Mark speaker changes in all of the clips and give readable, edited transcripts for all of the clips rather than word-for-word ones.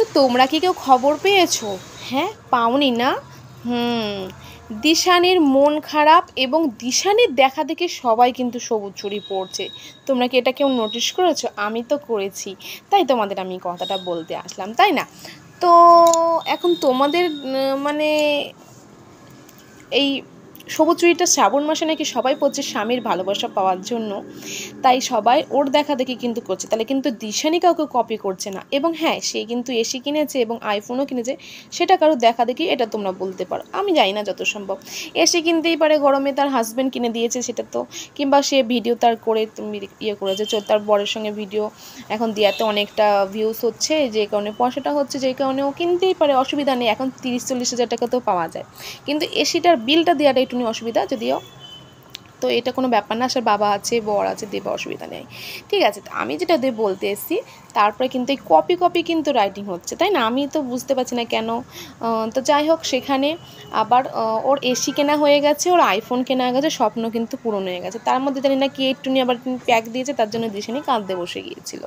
Speaker 1: তো তোমরা কি কেউ খবর পেয়েছো? হ্যাঁ, পাওনি না? দিশানির মন খারাপ এবং দিশানির দেখা দেখে সবাই কিন্তু সবুজ চুড়ি পরছে। তোমরা কি এটা কেউ নোটিস করেছো? আমি তো করেছি, তাই তোমাদের আমি কথাটা বলতে আসলাম, তাই না? তো এখন তোমাদের মানে এই সবুজ চুড়িটা শ্রাবণ মাসে নাকি সবাই পরছে স্বামীর ভালোবাসা পাওয়ার জন্য, তাই সবাই ওর দেখা দেখি কিন্তু করছে। তাহলে কিন্তু দিশানি কাউকে কপি করছে না। এবং হ্যাঁ, সে কিন্তু এসি কিনেছে এবং আইফোনও কিনেছে, সেটা কারো দেখা দেখি এটা তোমরা বলতে পারো, আমি জানি না। যত সম্ভব এসি কিনতেই পারে, গরমে তার হাজব্যান্ড কিনে দিয়েছে সেটা তো, কিংবা সে ভিডিও তার করে তুমি করেছে, তার বরের সঙ্গে ভিডিও এখন দেওয়াতে অনেকটা ভিউজ হচ্ছে, যে কারণে পয়সাটা হচ্ছে, যে কারণে ও কিনতেই পারে, অসুবিধা নেই। এখন 30-40 হাজার টাকা তো পাওয়া যায়, কিন্তু এসিটার বিলটা দেওয়াটা একটু অসুবিধা, যদিও তো এটা কোনো ব্যাপার না। আসার বাবা আছে, বর আছে, দেবে, অসুবিধা নেই। ঠিক আছে, তো আমি যেটা বলতে এসেছি, তারপরে কিন্তু এই কপি কিন্তু রাইটিং হচ্ছে, তাই না? আমি তো বুঝতে পারছি না কেন। তো যাই হোক, সেখানে আবার ওর এসি কেনা হয়ে গেছে, ওর আইফোন কেনা হয়ে গেছে, স্বপ্ন কিন্তু পূরণ হয়ে গেছে। তার মধ্যে জানি না কি একটুনি আবার প্যাক দিয়েছে, তার জন্য দিশানি কাঁদতে বসে গিয়েছিল।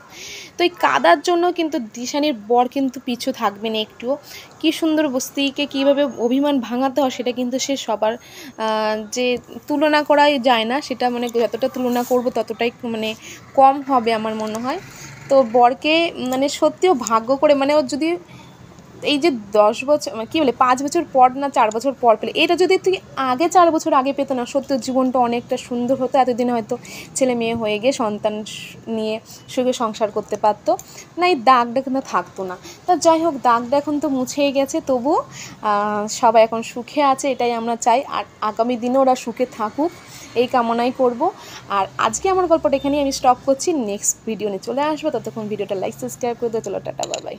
Speaker 1: তো এই কাদার জন্য কিন্তু দিশানির বর কিন্তু পিছু থাকবে না একটুও। কী সুন্দর স্ত্রীকে কীভাবে অভিমান ভাঙাতে হয় সেটা কিন্তু সে সবার যে তুলনা করাই যায় না, সেটা মানে যতটা তুলনা করব ততটাই মানে কম হবে আমার মনে হয়। তো বরকে মানে সত্যিও ভাগ্য করে, মানে ওর যদি এই যে 10 বছর কী বলে 5 বছর পর না 4 বছর পর পেলে, এটা যদি তুই আগে 4 বছর আগে পেতো না, সত্যি জীবনটা অনেকটা সুন্দর হতো। এতদিনে হয়তো ছেলে মেয়ে হয়ে গিয়ে সন্তান নিয়ে সুখে সংসার করতে পারতো না, এই দাগটা কিন্তু থাকতো না। তা যাই হোক, দাগটা এখন তো মুছেই গেছে, তবুও সবাই এখন সুখে আছে, এটাই আমরা চাই। আর আগামী দিনে ওরা সুখে থাকুক, এই কামনাই করব। আর আজকে আমার গল্পটা এখানেই আমি স্টপ করছি, নেক্সট ভিডিও নিয়ে চলে আসবো। ততক্ষণ ভিডিওটা লাইক সাবস্ক্রাইব করে দাও। চলো, টাটা, বাই বাই।